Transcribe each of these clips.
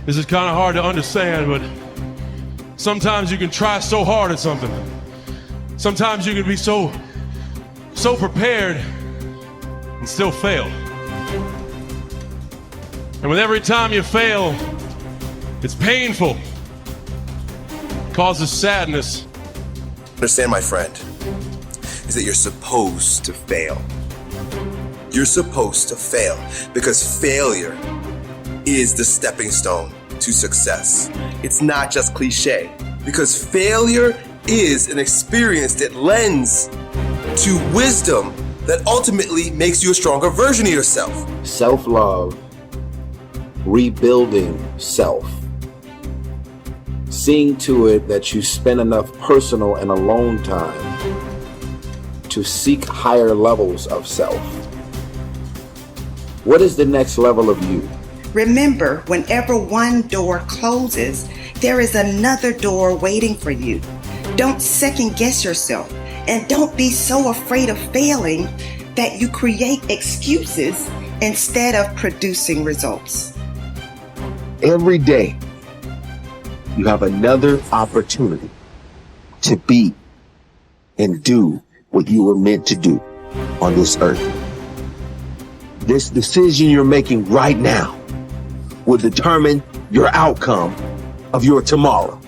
This is kind of hard to understand, but sometimes you can try so hard at something. Sometimes you can be so prepared and still fail. And with every time you fail, it's painful. It causes sadness. Understand, my friend, is that you're supposed to fail. You're supposed to fail because failure is the stepping stone to success. It's not just cliche, because failure is an experience that lends to wisdom that ultimately makes you a stronger version of yourself. Self-love, rebuilding self, seeing to it that you spend enough personal and alone time to seek higher levels of self. What is the next level of you? Remember, whenever one door closes, there is another door waiting for you. Don't second guess yourself, and don't be so afraid of failing that you create excuses instead of producing results. Every day, you have another opportunity to be and do what you were meant to do on this earth. This decision you're making right now will determine your outcome of your tomorrow.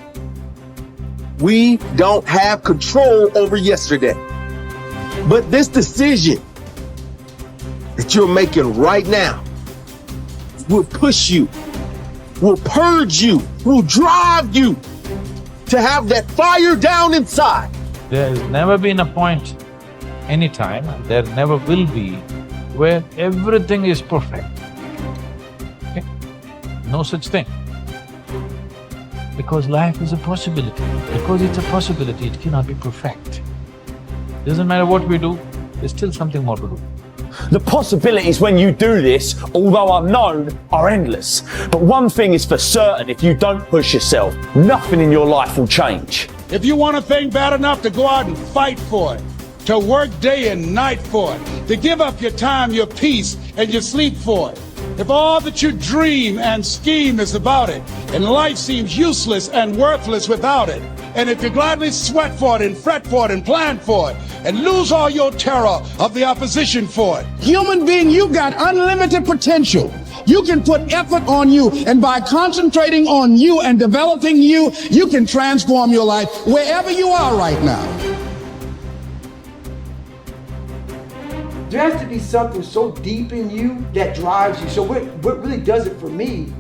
We don't have control over yesterday, but this decision that you're making right now will push you, will purge you, will drive you to have that fire down inside. There has never been a point, anytime, and there never will be, where everything is perfect. Okay? No such thing. Because life is a possibility. Because it's a possibility, it cannot be perfect. Doesn't matter what we do, there's still something more to do. The possibilities when you do this, although unknown, are endless. But one thing is for certain, if you don't push yourself, nothing in your life will change. If you want a thing bad enough to go out and fight for it, to work day and night for it, to give up your time, your peace, and your sleep for it, if all that you dream and scheme is about it, and life seems useless and worthless without it, and if you gladly sweat for it and fret for it and plan for it, and lose all your terror of the opposition for it. Human being, you've got unlimited potential. You can put effort on you, and by concentrating on you and developing you, you can transform your life wherever you are right now. There has to be something so deep in you that drives you. So what really does it for me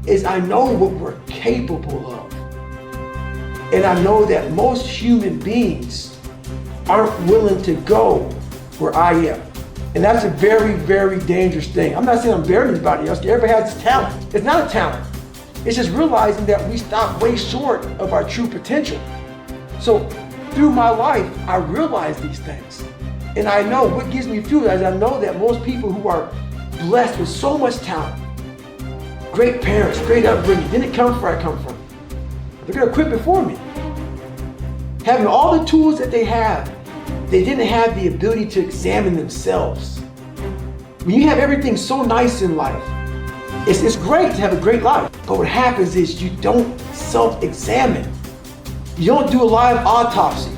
is I know what we're capable of. And I know that most human beings aren't willing to go where I am. And that's a very, very dangerous thing. I'm not saying I'm better than anybody else. Everybody has this talent. It's not a talent. It's just realizing that we stop way short of our true potential. So through my life, I realize these things. And I know what gives me fuel is I know that most people who are blessed with so much talent, great parents, great upbringing, didn't come from where I come from. They're gonna quit before me. Having all the tools that they have, they didn't have the ability to examine themselves. When you have everything so nice in life, it's great to have a great life. But what happens is you don't self-examine. You don't do a live autopsy.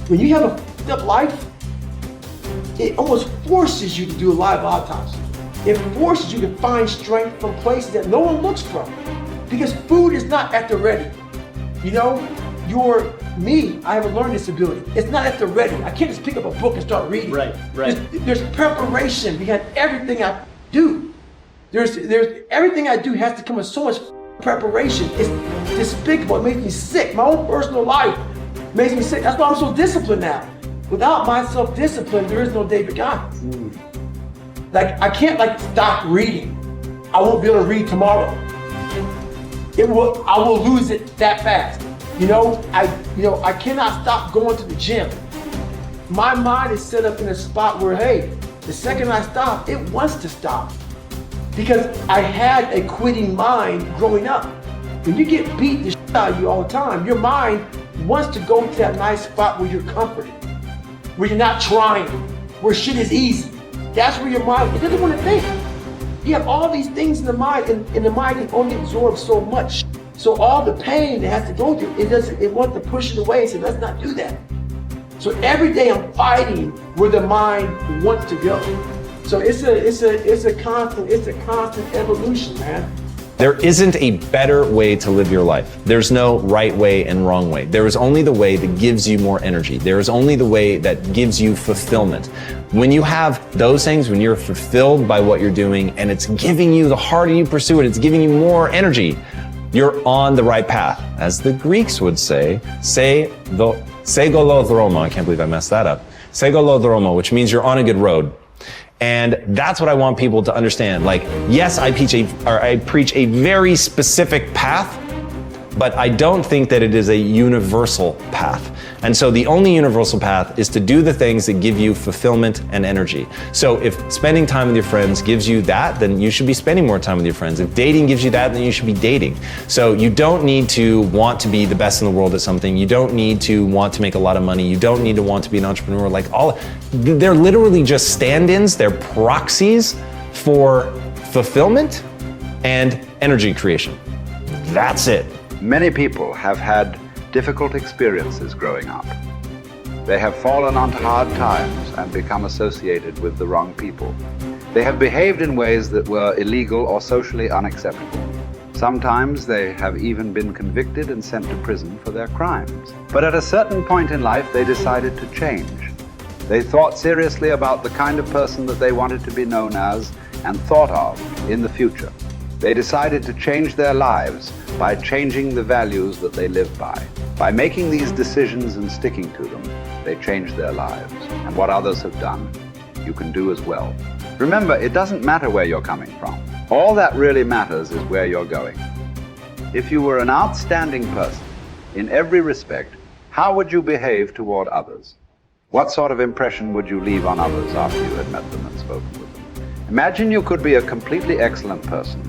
When you have a fucked up life, it almost forces you to do a live autopsy. It forces you to find strength from places that no one looks from. Because food is not at the ready. You know, I have a learning disability. It's not at the ready. I can't just pick up a book and start reading. Right. There's preparation behind everything I do. There's everything I do has to come with so much preparation. It's despicable. It makes me sick. My own personal life makes me sick. That's why I'm so disciplined now. Without my self-discipline, there is no David Goggins. Like, I can't stop reading. I won't be able to read tomorrow. I will lose it that fast. I cannot stop going to the gym. My mind is set up in a spot where, hey, the second I stop, it wants to stop. Because I had a quitting mind growing up. When you get beat the shit out of you all the time, your mind wants to go to that nice spot where you're comforted, where you're not trying, where shit is easy. That's where your mind, it doesn't want to think. You have all these things in the mind, and the mind can only absorb so much. So all the pain it has to go through, it wants to push it away and say, let's not do that. So every day I'm fighting where the mind wants to go. So it's a constant evolution, man. There isn't a better way to live your life. There's no right way and wrong way. There is only the way that gives you more energy. There is only the way that gives you fulfillment. When you have those things, when you're fulfilled by what you're doing and it's giving you, the harder you pursue it, it's giving you more energy, you're on the right path. As the Greeks would say, segolodromo, I can't believe I messed that up. Segolodromo, which means you're on a good road. And that's what I want people to understand. Like, yes, I preach a very specific path, but I don't think that it is a universal path. And so the only universal path is to do the things that give you fulfillment and energy. So if spending time with your friends gives you that, then you should be spending more time with your friends. If dating gives you that, then you should be dating. So you don't need to want to be the best in the world at something. You don't need to want to make a lot of money. You don't need to want to be an entrepreneur. They're literally just stand-ins. They're proxies for fulfillment and energy creation. That's it. Many people have had difficult experiences growing up. They have fallen onto hard times and become associated with the wrong people. They have behaved in ways that were illegal or socially unacceptable. Sometimes they have even been convicted and sent to prison for their crimes. But at a certain point in life, they decided to change. They thought seriously about the kind of person that they wanted to be known as and thought of in the future. They decided to change their lives by changing the values that they live by. By making these decisions and sticking to them, they changed their lives. And what others have done, you can do as well. Remember, it doesn't matter where you're coming from. All that really matters is where you're going. If you were an outstanding person in every respect, how would you behave toward others? What sort of impression would you leave on others after you had met them and spoken with them? Imagine you could be a completely excellent person.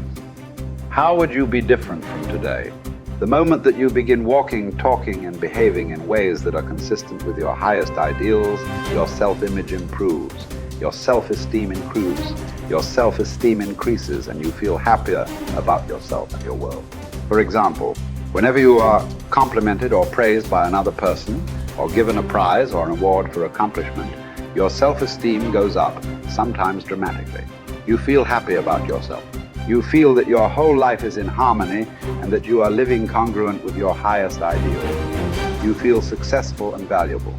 How would you be different from today? The moment that you begin walking, talking, and behaving in ways that are consistent with your highest ideals, your self-image improves, your self-esteem improves, your self-esteem increases, and you feel happier about yourself and your world. For example, whenever you are complimented or praised by another person, or given a prize or an award for accomplishment, your self-esteem goes up, sometimes dramatically. You feel happy about yourself. You feel that your whole life is in harmony and that you are living congruent with your highest ideal. You feel successful and valuable.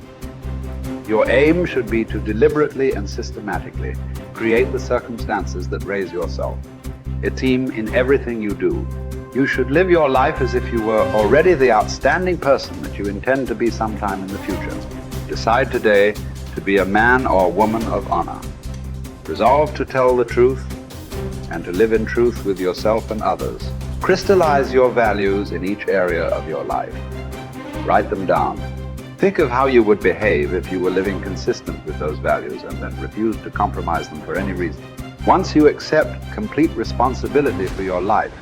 Your aim should be to deliberately and systematically create the circumstances that raise yourself. Esteem in everything you do. You should live your life as if you were already the outstanding person that you intend to be sometime in the future. Decide today to be a man or woman of honor. Resolve to tell the truth and to live in truth with yourself and others. Crystallize your values in each area of your life. Write them down. Think of how you would behave if you were living consistent with those values and then refused to compromise them for any reason. Once you accept complete responsibility for your life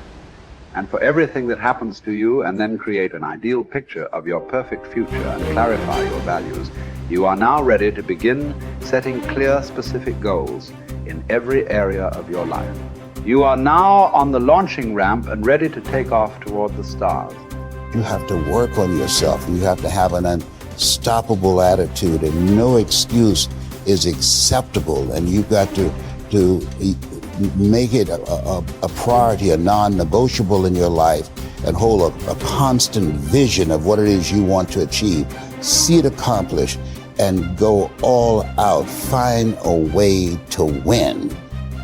and for everything that happens to you, and then create an ideal picture of your perfect future and clarify your values, you are now ready to begin setting clear, specific goals in every area of your life. You are now on the launching ramp and ready to take off toward the stars. You have to work on yourself. You have to have an unstoppable attitude, and no excuse is acceptable. And you've got to make it a priority, a non-negotiable in your life, and hold a constant vision of what it is you want to achieve. See it accomplished and go all out. Find a way to win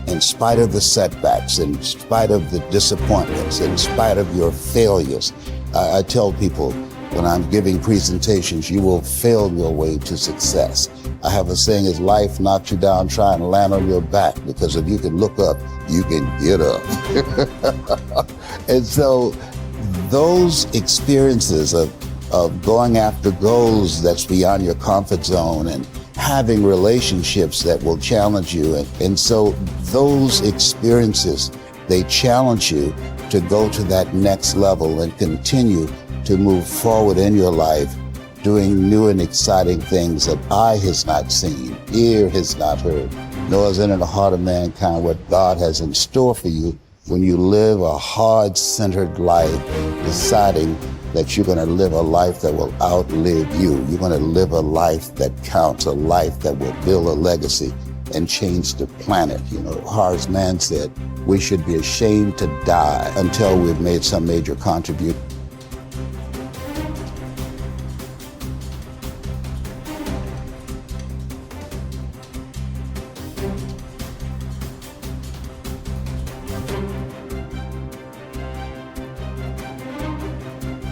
in spite of the setbacks, in spite of the disappointments, in spite of your failures. I tell people when I'm giving presentations, you will fail your way to success. I have a saying, is life knocks you down, try and land on your back, because if you can look up, you can get up. And so those experiences of going after goals that's beyond your comfort zone and having relationships that will challenge you. And so those experiences, they challenge you to go to that next level and continue to move forward in your life, doing new and exciting things that eye has not seen, ear has not heard, nor is it in the heart of mankind what God has in store for you when you live a heart-centered life, deciding that you're going to live a life that will outlive you. You're going to live a life that counts, a life that will build a legacy and change the planet. You know, Harvey's man said, we should be ashamed to die until we've made some major contribution